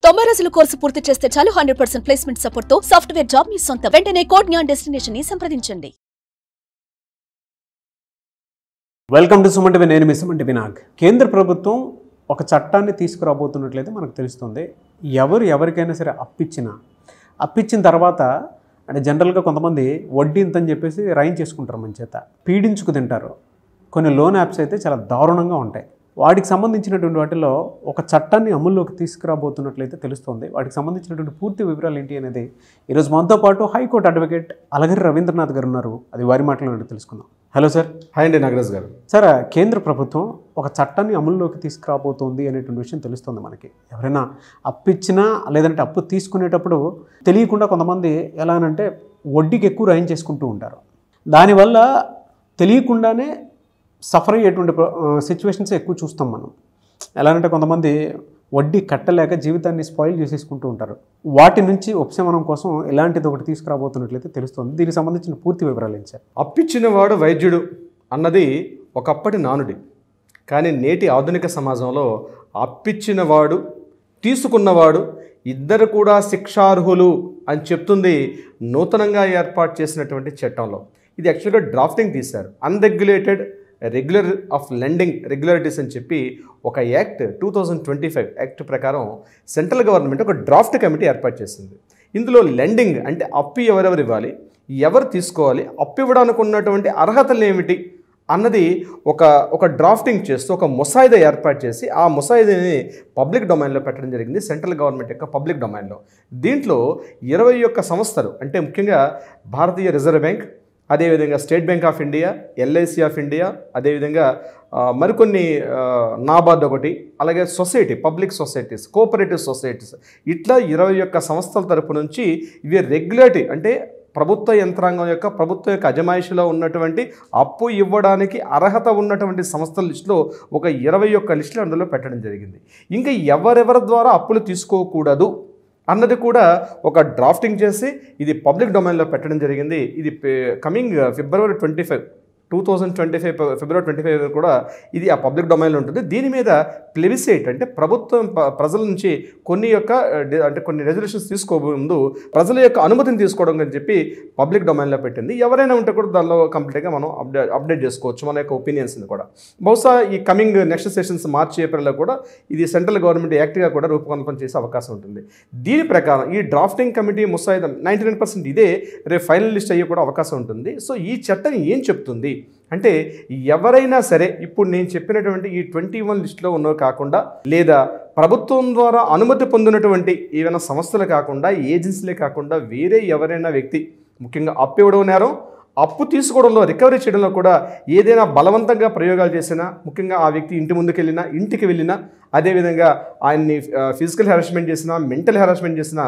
90 రోజుల కోర్సు పూర్తి చేస్తే చాలు 100% ప్లేస్మెంట్ సపోర్ట్ తో సాఫ్ట్వేర్ జాబ్ మీ సొంతం. వెంటనే కోడ్ జ్ఞాన్ డెస్టినేషన్ ని సంప్రదించండి. Welcome to Suman TV. నేను మీ సుమన్ టీవీ నాగ్. కేంద్ర ప్రభుత్వం ఒక చట్టాన్ని తీసుకురాబోతున్నట్లయితే మనకు తెలుస్తుంది. ఎవరికైనా సరే అప్పిచ్చిన తర్వాత అంటే జనరల్గా కొంతమంది వడ్డీ ఇంతని చెప్పేసి రైన్ చేసుకుంటారు, మన చేత పీడించుకు తింటారు. కొన్ని లోన్ యాప్స్ అయితే చాలా దారుణంగా ఉంటాయి. వాటికి సంబంధించినటువంటి వాటిలో ఒక చట్టాన్ని అమల్లోకి తీసుకురాబోతున్నట్లయితే తెలుస్తుంది. వాటికి సంబంధించినటువంటి పూర్తి వివరాలు ఏంటి అనేది ఈరోజు మనతో పాటు హైకోర్టు అడ్వకేట్ అలగిరి రవీంద్రనాథ్ గారు ఉన్నారు. అది వారి మాటలు తెలుసుకుందాం. Hello sir. హాయ్ అండి నాగరాజ్ గారు. సార్, కేంద్ర ప్రభుత్వం ఒక చట్టాన్ని అమల్లోకి తీసుకురాబోతోంది అనేటువంటి విషయం తెలుస్తుంది మనకి. ఎవరైనా అప్పిచ్చినా లేదంటే అప్పు తీసుకునేటప్పుడు తెలియకుండా కొంతమంది ఎలా అంటే వడ్డీకి ఎక్కువ రైన్ చేసుకుంటూ ఉంటారు. దానివల్ల తెలియకుండానే సఫర్ అయ్యేటువంటి సిచ్యువేషన్స్ ఎక్కువ చూస్తాం మనం. ఎలా అంటే కొంతమంది వడ్డీ కట్టలేక జీవితాన్ని స్పాయిల్ చేసేసుకుంటూ ఉంటారు. వాటి నుంచి ఉపశమనం కోసం ఎలాంటిది ఒకటి తీసుకురాబోతున్నట్లయితే తెలుస్తుంది. దీనికి సంబంధించిన పూర్తి వివరాలు ఏంటి సార్? అప్పిచ్చినవాడు వైద్యుడు అన్నది ఒకప్పటి నానుడి. కానీ నేటి ఆధునిక సమాజంలో అప్పిచ్చినవాడు తీసుకున్నవాడు ఇద్దరు కూడా శిక్షార్హులు అని చెప్తుంది నూతనంగా ఏర్పాటు చేసినటువంటి చట్టంలో. ఇది యాక్చువల్గా డ్రాఫ్టింగ్ తీశారు. Unregulated regular of lending regularities అని చెప్పి ఒక యాక్ట్ 2025 యాక్ట్ ప్రకారం సెంట్రల్ గవర్నమెంట్ ఒక డ్రాఫ్ట్ కమిటీ ఏర్పాటు చేసింది. ఇందులో లెండింగ్ అంటే అప్పు ఎవరెవరు ఇవ్వాలి, ఎవరు తీసుకోవాలి, అప్పు ఇవ్వడానికి ఉన్నటువంటి అర్హతలు ఏమిటి అన్నది ఒక డ్రాఫ్టింగ్ చేస్తూ ఒక ముసాయిదా ఏర్పాటు చేసి ఆ ముసాయిదాని పబ్లిక్ డొమైన్లో పెట్టడం జరిగింది. సెంట్రల్ గవర్నమెంట్ యొక్క పబ్లిక్ డొమైన్లో. దీంట్లో 21 సంస్థలు అంటే ముఖ్యంగా భారతీయ రిజర్వ్ బ్యాంక్, అదేవిధంగా state bank of India, LIC of India, అదేవిధంగా మరికొన్ని నాబార్డ్ ఒకటి, అలాగే society public societies, cooperative societies, ఇట్లా 21 సంస్థల తరపు నుంచి ఇవి రెగ్యులేటరీ అంటే ప్రభుత్వ యంత్రాంగం యొక్క ప్రభుత్వం యొక్క అజమాయిషిలో ఉన్నటువంటి అప్పు ఇవ్వడానికి అర్హత ఉన్నటువంటి సంస్థల లిస్టులో ఒక 21 లిస్టులు అందులో పెట్టడం జరిగింది. ఇంకా ఎవరెవరి ద్వారా అప్పులు తీసుకోకూడదు అన్నది కూడా ఒక డ్రాఫ్టింగ్ చేసి ఇది పబ్లిక్ డొమైన్లో పెట్టడం జరిగింది. ఇది కమింగ్ ఫిబ్రవరి 2025 ఫిబ్రవరి 25 కూడా ఇది ఆ పబ్లిక్ డొమైన్లో ఉంటుంది. దీని మీద ప్లెబిసైట్ అంటే ప్రభుత్వం ప్రజల నుంచి కొన్ని రెజల్యూషన్స్ తీసుకోముందు ప్రజల యొక్క అనుమతిని తీసుకోవడం అని చెప్పి పబ్లిక్ డొమైన్లో పెట్టింది. ఎవరైనా ఉంటే కూడా దానిలో కంప్లీట్గా మనం అప్డేట్ చేసుకోవచ్చు మన యొక్క ఒపీనియన్స్ని కూడా. బహుశా ఈ కమింగ్ నెక్స్ట్ సెషన్స్ మార్చి ఏప్రిల్లో కూడా ఇది సెంట్రల్ గవర్నమెంట్ యాక్ట్గా కూడా రూపకల్పన చేసే అవకాశం ఉంటుంది. దీని ప్రకారం ఈ డ్రాఫ్టింగ్ కమిటీ ముసాయిదా 99% ఇదే రేపు ఫైనల్ లిస్ట్ అయ్యే కూడా అవకాశం ఉంటుంది. సో ఈ చట్టం ఏం చెప్తుంది అంటే ఎవరైనా సరే ఇప్పుడు నేను చెప్పినటువంటి ఈ 21 లిస్టులో ఉన్నవి కాకుండా లేదా ప్రభుత్వం ద్వారా అనుమతి పొందినటువంటి ఏవైనా సంస్థలు కాకుండా ఏజెన్సీలే కాకుండా వేరే ఎవరైనా వ్యక్తి ముఖ్యంగా అప్పు ఇవ్వడం నేరం, అప్పు తీసుకోవడంలో రికవరీ చేయడంలో కూడా ఏదైనా బలవంతంగా ప్రయోగాలు చేసినా, ముఖ్యంగా ఆ వ్యక్తి ఇంటికి వెళ్ళినా అదేవిధంగా ఆయన్ని ఫిజికల్ హెరాస్మెంట్ చేసినా, మెంటల్ హెరాస్మెంట్ చేసినా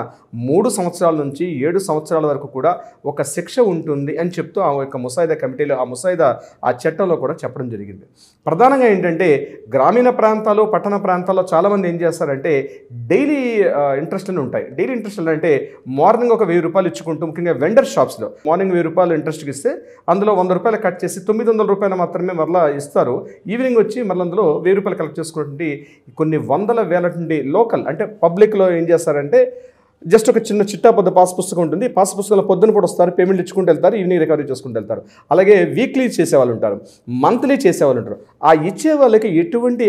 3 సంవత్సరాల నుంచి 7 సంవత్సరాల వరకు కూడా ఒక శిక్ష ఉంటుంది అని చెప్తూ ఆ యొక్క ముసాయిదా కమిటీలో ఆ చట్టంలో కూడా చెప్పడం జరిగింది. ప్రధానంగా ఏంటంటే గ్రామీణ ప్రాంతాలు, పట్టణ ప్రాంతాల్లో చాలామంది ఏం చేస్తారంటే డైలీ ఇంట్రెస్ట్లు ఉంటాయి. డైలీ ఇంట్రెస్ట్లు అంటే మార్నింగ్ ఒక 1000 రూపాయలు ఇచ్చుకుంటూ, ముఖ్యంగా వెండర్ షాప్స్లో మార్నింగ్ 1000 రూపాయలు ఇంట్రెస్ట్కి ఇస్తే అందులో 100 రూపాయలు కట్ చేసి 900 రూపాయలు మాత్రమే మరలా ఇస్తారు. ఈవినింగ్ వచ్చి మళ్ళీ అందులో 1000 రూపాయలు కలెక్ట్ చేసుకున్నటువంటి కొన్ని వందల వేల నుండి లోకల్ అంటే పబ్లిక్లో ఏం చేస్తారంటే జస్ట్ ఒక చిన్న చిట్టా పొద్దు పాస్ పుస్తకం ఉంటుంది. పాస్ పుస్తకంలో పొద్దున కూడా వస్తారు, పేమెంట్ ఇచ్చుకుంటూ వెళ్తారు, ఈవినింగ్ రికవరీ చేసుకుంటూ వెళ్తారు. అలాగే వీక్లీ చేసేవాళ్ళు ఉంటారు, మంత్లీ చేసేవాళ్ళు ఉంటారు. ఆ ఇచ్చే వాళ్ళకి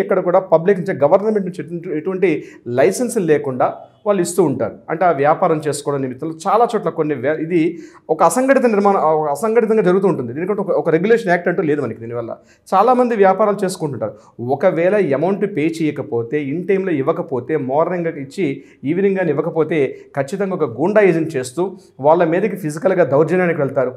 ఎక్కడ కూడా పబ్లిక్ నుంచి గవర్నమెంట్ నుంచి ఎటువంటి లైసెన్స్ లేకుండా వాళ్ళు ఇస్తూ ఉంటారు. అంటే ఆ వ్యాపారం చేసుకోవడం నిమిత్తం చాలా చోట్ల ఇది ఒక అసంఘటితంగా జరుగుతూ ఉంటుంది. దీనికంటే ఒక రెగ్యులేషన్ యాక్ట్ అంటూ లేదు మనకి. దీనివల్ల చాలామంది వ్యాపారాలు చేసుకుంటుంటారు. ఒకవేళ అమౌంట్ పే చేయకపోతే, ఇన్ టైంలో ఇవ్వకపోతే, మార్నింగ్ ఇచ్చి ఈవినింగ్ కానీ ఇవ్వకపోతే ఖచ్చితంగా ఒక గూండా ఏజెంట్ చేస్తూ వాళ్ళ మీదకి ఫిజికల్గా దౌర్జన్యానికి వెళ్తారు,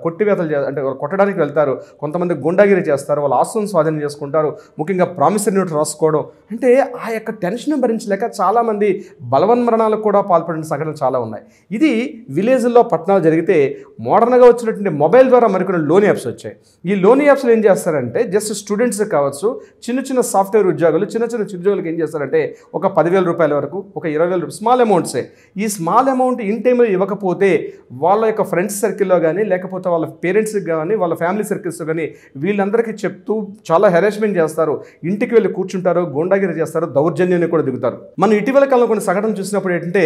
కొట్టడానికి వెళ్తారు. కొంతమంది గుండాగిరి చేస్తారు, వాళ్ళ ఆస్తులను స్వాధీనం చేసుకుంటారు. ముఖ్యంగా ప్రామిసరీ నోట్ రాసుకోవడం అంటే ఆ యొక్క టెన్షన్ భరించలేక చాలామంది బలవన్మరణాలు కూడా పాల్పడిన సంఘటనలు చాలా ఉన్నాయి. ఇది విలేజ్ల్లో పట్టణాలు జరిగితే మోడర్న్గా వచ్చినటువంటి మొబైల్ ద్వారా మరికొన్ని లోన్ యాప్స్ వచ్చాయి. ఈ లోన్ యాప్స్లో ఏం చేస్తారంటే జస్ట్ స్టూడెంట్స్ కావచ్చు, చిన్న సాఫ్ట్వేర్ ఉద్యోగులు, చిన్న ఉద్యోగులకు ఏం చేస్తారంటే ఒక 10,000 రూపాయల వరకు, ఒక 20,000 రూపాయలు స్మాల్ అమౌంట్సే. ఈ స్మాల్ అమౌంట్ ఇన్ టైంలో ఇవ్వకపోతే వాళ్ళ యొక్క ఫ్రెండ్స్ సర్కిల్లో కానీ లేకపోతే వాళ్ళ పేరెంట్స్కి కానీ వాళ్ళ ఫ్యామిలీ సర్కిల్స్ కానీ వీళ్ళందరికీ చెప్తూ చాలా హెరాస్మెంట్ చేస్తారు. ఇంటికి వెళ్ళి కూర్చుంటారు, గూండాగిరి చేస్తారు, దౌర్జన్యాన్ని కూడా దిగుతారు. మనం ఇటీవల కాలంలో కొన్ని సంఘటనలు చూసినప్పుడు ఏంటంటే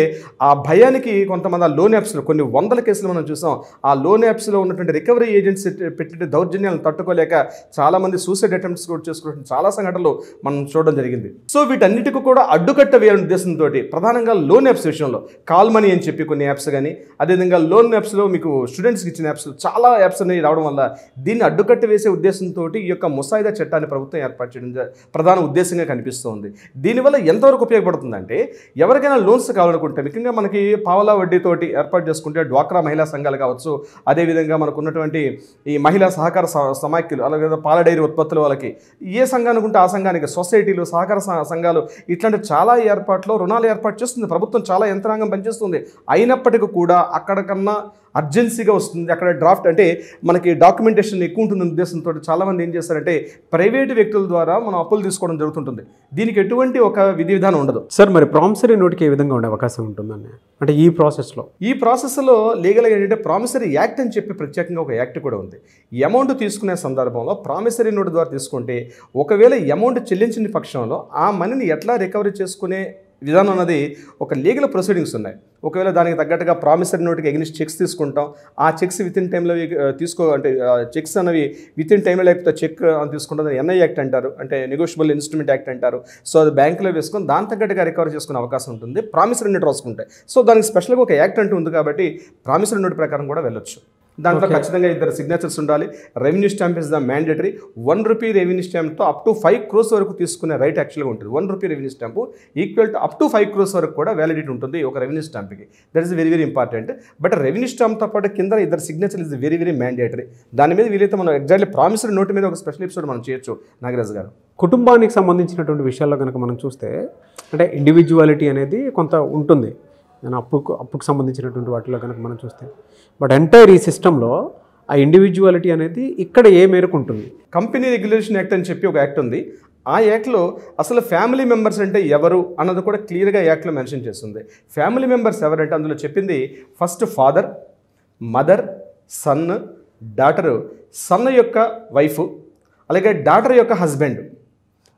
ఆ భయానికి కొంతమంది ఆ లోన్ యాప్స్లో కొన్ని వందల కేసులు మనం చూసాం. ఆ లోన్ యాప్స్లో ఉన్నటువంటి రికవరీ ఏజెంట్స్ పెట్టే దౌర్జన్యాలను తట్టుకోలేక చాలామంది సూసైడ్ అటెంప్ట్స్ కూడా చేసుకున్న చాలా సంఘటనలు మనం చూడడం జరిగింది. సో వీటన్నిటికీ కూడా అడ్డుకట్ట వేయాలనే ఉద్దేశంతో ప్రధానంగా లోన్ యాప్స్ విషయంలో కాల్ మనీ అని చెప్పి కొన్ని యాప్స్ కానీ, అదేవిధంగా లోన్ యాప్స్లో మీకు స్టూడెంట్స్కి ఇచ్చిన యాప్స్ చాలా యాప్స్ అనేవి రావడం వల్ల దీన్ని అడ్డుకట్ట వేసే ఉద్దేశంతో ఈ యొక్క ముసాయిదా చట్టాన్ని ప్రభుత్వం ఏర్పాటు చేయడం ప్రధాన ఉద్దేశంగా కనిపిస్తుంది. దీనివల్ల ఎంతవరకు ఉపయోగపడుతుందంటే ఎవరికైనా లోన్స్ కావాలనుకుంటే ముఖ్యంగా మనకి పావలా వడ్డీతోటి ఏర్పాటు చేసుకుంటే డ్వాక్రా మహిళా సంఘాలు కావచ్చు, అదేవిధంగా మనకు ఉన్నటువంటి ఈ మహిళా సహకార సమాఖ్యలు, అలాగే పాల డైరీ ఉత్పత్తుల వాళ్ళకి ఏ సంఘానికి ఉంటే ఆ సంఘానికి సొసైటీలు, సహకార సంఘాలు ఇట్లాంటి చాలా ఏర్పాట్లు రుణాలు ఏర్పాటు చేస్తుంది ప్రభుత్వం. చాలా యంత్రాంగం పనిచేస్తుంది. అయినప్పటికీ కూడా అక్కడికన్నా అర్జెన్సీగా వస్తుంది. అక్కడ డ్రాఫ్ట్ అంటే మనకి డాక్యుమెంటేషన్ ఎక్కువ ఉంటుంది ఉద్దేశంతో చాలామంది ఏం చేస్తారంటే ప్రైవేటు వ్యక్తుల ద్వారా మనం అప్పులు తీసుకోవడం జరుగుతుంటుంది. దీనికి ఎటువంటి ఒక విధి విధానం ఉండదు. సార్, మరి ప్రామిసరీ నోట్కి ఏ విధంగా ఉండే అవకాశం ఉంటుందండి? అంటే ఈ ప్రాసెస్లో లీగల్గా ఏంటంటే ప్రామిసరీ యాక్ట్ అని చెప్పి ప్రత్యేకంగా ఒక యాక్ట్ కూడా ఉంది. ఈ అమౌంట్ తీసుకునే సందర్భంలో ప్రామిసరీ నోట్ ద్వారా తీసుకుంటే ఒకవేళ అమౌంట్ చెల్లించిన పక్షంలో ఆ మనీని ఎట్లా రికవరీ చేసుకునే విధానం అన్నది ఒక లీగల్ ప్రొసీడింగ్స్ ఉన్నాయి. ఒకవేళ దానికి తగ్గట్టుగా ప్రామిసరీ నోట్కి ఎగ్నిస్ట్ చెక్స్ తీసుకుంటాం. ఆ చెక్స్ విత్ ఇన్ టైంలో అంటే చెక్స్ అనేవి విత్ ఇన్ టైంలో లేకపోతే చెక్ అని తీసుకుంటాం. ఎన్ఐ యాక్ట్ అంటారు, అంటే నెగోషియబుల్ ఇన్స్ట్రుమెంట్ యాక్ట్ అంటారు. సో అది బ్యాంకులో వేసుకొని దాని తగ్గట్టుగా రికవర్ చేసుకునే అవకాశం ఉంటుంది ప్రామిసరీ నోట్ రాసుకుంటే. సో దానికి స్పెషల్గా ఒక యాక్ట్ అంటూ ఉంది కాబట్టి ప్రామిసరీ నోట్ ప్రకారం కూడా వెళ్ళొచ్చు. దాంట్లో ఖచ్చితంగా 2 సిగ్నేచర్స్ ఉండాలి. Revenue stamp is the mandatory. ₹1 revenue స్టాంప్తో అప్ టు 5 crores వరకు తీసుకునే రైట్ యాక్చువల్గా ఉంటుంది. ₹1 revenue stamp equal to up to 5 crores వరకు కూడా వ్యాలిడిటీ ఉంటుంది ఒక రెవెన్యూ స్టాంప్కి. That is very very important. But revenue స్టాంప్తో పాటు కింద 2 signature is very very mandatory. దాని మీద వీలైతే మనం ఎగ్జాక్ట్లీ ప్రామిసరీ నోట్ మీద ఒక స్పెషల్ ఎపిసోడ్ మనం చేయొచ్చు నాగరాజ్ గారు. కుటుంబానికి సంబంధించినటువంటి విషయాల్లో కనుక మనం చూస్తే అంటే ఇండివిజువాలిటీ అనేది కొంత ఉంటుంది. నేను అప్పుకు సంబంధించినటువంటి వాటిలో కనుక మనం చూస్తే, బట్ ఎంటైర్ ఈ సిస్టంలో ఆ ఇండివిజువాలిటీ అనేది ఇక్కడ ఏ మేరకు ఉంటుంది? కంపెనీ రెగ్యులేషన్ యాక్ట్ అని చెప్పి ఒక యాక్ట్ ఉంది. ఆ యాక్ట్లో అసలు ఫ్యామిలీ మెంబర్స్ అంటే ఎవరు అన్నది కూడా క్లియర్గా యాక్ట్లో మెన్షన్ చేస్తుంది. ఫ్యామిలీ మెంబర్స్ ఎవరంటే అందులో చెప్పింది first father, mother, son, daughter, son యొక్క వైఫ్, అలాగే డాటర్ యొక్క హస్బెండ్.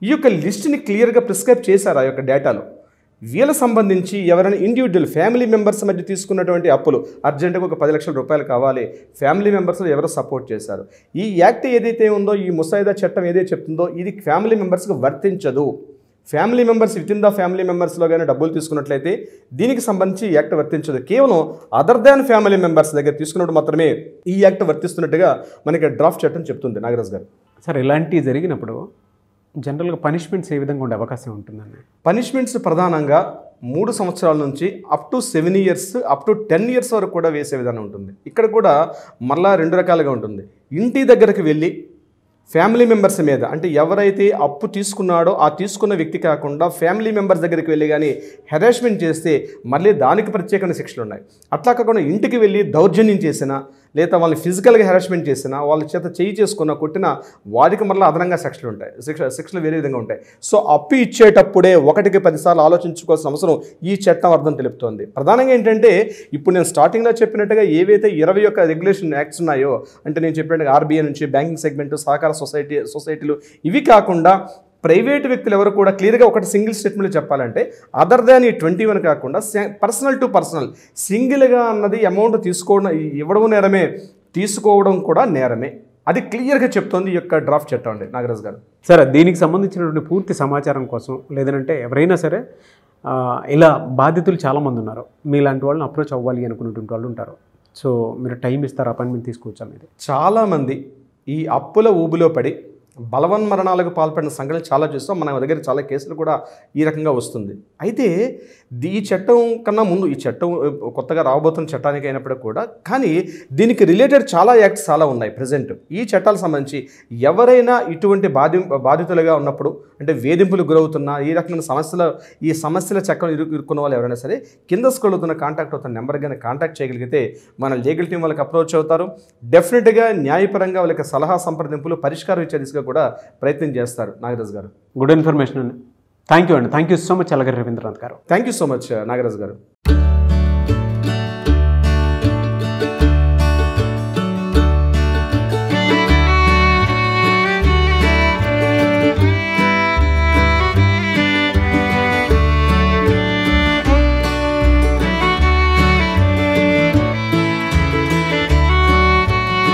ఈ యొక్క లిస్ట్ని క్లియర్గా ప్రిస్క్రైబ్ చేశారు ఆ యొక్క డేటాలో. వీళ్ళ సంబంధించి ఎవరైనా ఇండివిజువల్ ఫ్యామిలీ మెంబర్స్ మధ్య తీసుకున్నటువంటి అప్పులు అర్జెంటుగా ఒక ₹10 లక్షలు కావాలి, ఫ్యామిలీ మెంబర్స్లో ఎవరో సపోర్ట్ చేశారు. ఈ యాక్ట్ ఏదైతే ఉందో, ఈ ముసాయిదా చట్టం ఏదైతే చెప్తుందో ఇది ఫ్యామిలీ మెంబర్స్కి వర్తించదు. Family members with in the family మెంబర్స్లో కానీ డబ్బులు తీసుకున్నట్లయితే దీనికి సంబంధించి ఈ యాక్ట్ వర్తించదు. కేవలం అదర్ దాన్ ఫ్యామిలీ మెంబర్స్ దగ్గర తీసుకున్నప్పుడు మాత్రమే ఈ యాక్ట్ వర్తిస్తున్నట్టుగా మనకి డ్రాఫ్ట్ చట్టం చెప్తుంది నాగరాజ్ గారు. సార్, ఇలాంటివి జరిగినప్పుడు జనరల్గా పనిష్మెంట్స్ ఏ విధంగా ఉండే అవకాశం ఉంటుందండి? పనిష్మెంట్స్ ప్రధానంగా 3 సంవత్సరాల నుంచి up to 7 years, up to 10 years వరకు కూడా వేసే విధానం ఉంటుంది. ఇక్కడ కూడా మళ్ళా 2 రకాలుగా ఉంటుంది. ఇంటి దగ్గరకు వెళ్ళి ఫ్యామిలీ మెంబర్స్ మీద, అంటే ఎవరైతే అప్పు తీసుకున్నాడో ఆ తీసుకున్న వ్యక్తి కాకుండా ఫ్యామిలీ మెంబర్స్ దగ్గరికి వెళ్ళి కానీ హెరాస్మెంట్ చేస్తే మళ్ళీ దానికి ప్రత్యేకమైన శిక్షలు ఉన్నాయి. అట్లా కాకుండా ఇంటికి వెళ్ళి దౌర్జన్యం చేసినా, లేదా వాళ్ళని ఫిజికల్గా హెరాస్మెంట్ చేసినా, వాళ్ళ చేత చేయి చేసుకున్న కొట్టినా వారికి మళ్ళీ అదనంగా శిక్షలు ఉంటాయి. శిక్షలు వేరే విధంగా ఉంటాయి. సో అప్పు ఇచ్చేటప్పుడే 1కి 10 సార్లు ఆలోచించుకోవాల్సిన అవసరం ఈ చట్టం అర్థం తెలుపుతోంది. ప్రధానంగా ఏంటంటే ఇప్పుడు నేను స్టార్టింగ్లో చెప్పినట్టుగా ఏవైతే 21 రెగ్యులేషన్ యాక్ట్స్ ఉన్నాయో, అంటే నేను చెప్పినట్టుగా ఆర్బీఐ నుంచి బ్యాంకింగ్ సెగ్మెంట్, సహకార సొసైటీలు, ఇవి కాకుండా ప్రైవేటు వ్యక్తులు ఎవరు కూడా క్లియర్గా ఒకటి సింగిల్ స్టేట్మెంట్లో చెప్పాలంటే అదర్ దాన్ ఈ 21 కాకుండా పర్సనల్ టు పర్సనల్ సింగిల్గా అన్నది అమౌంట్ తీసుకోవడం, ఇవ్వడం నేరమే, తీసుకోవడం కూడా నేరమే. అది క్లియర్గా చెప్తోంది ఈ యొక్క డ్రాఫ్ట్ చట్టం అండి నాగరాజ్ గారు. సరే, దీనికి సంబంధించినటువంటి పూర్తి సమాచారం కోసం లేదంటే ఎవరైనా సరే ఇలా బాధితులు చాలామంది ఉన్నారు, మీలాంటి వాళ్ళని అప్రోచ్ అవ్వాలి అనుకున్నటువంటి వాళ్ళు ఉంటారు. సో మీరు టైం ఇస్తారు, అపాయింట్మెంట్ తీసుకోవచ్చా? మీరు చాలామంది ఈ అప్పుల ఊబిలో పడి బలవన్మరణాలకు పాల్పడిన సంఘటనలు చాలా చూస్తాం. మన దగ్గర చాలా కేసులు కూడా ఈ రకంగా వస్తుంది. అయితే ఈ చట్టం కన్నా ముందు, ఈ చట్టం కొత్తగా రాబోతున్న చట్టానికి అయినప్పటికీ కూడా, కానీ దీనికి రిలేటెడ్ చాలా యాక్ట్స్ చాలా ఉన్నాయి ప్రజెంట్. ఈ చట్టాలకు సంబంధించి ఎవరైనా ఇటువంటి బాధితులుగా ఉన్నప్పుడు, అంటే వేధింపులకు గురవుతున్న ఈ రకమైన ఈ సమస్యల చక్కం ఇరుక్కున్న వాళ్ళు ఎవరైనా సరే కింద స్క్రోల్ అవుతున్న కాంటాక్ట్ అవుతున్న నెంబర్ కానీ కాంటాక్ట్ చేయగలిగితే మన లీగల్ టీం వాళ్ళకి అప్రోచ్ అవుతారు. డెఫినెట్గా న్యాయపరంగా వాళ్ళకి సలహా సంప్రదింపులు, పరిష్కారం ఇచ్చే దిశగా కూడా ప్రయత్నం చేస్తారు నాగరాజ్ గారు. గుడ్ ఇన్ఫర్మేషన్ అండి. థ్యాంక్ యూ అండి. Thank you so much Alagari Ravindranath garu. Thank you so much Nagaraj గారు.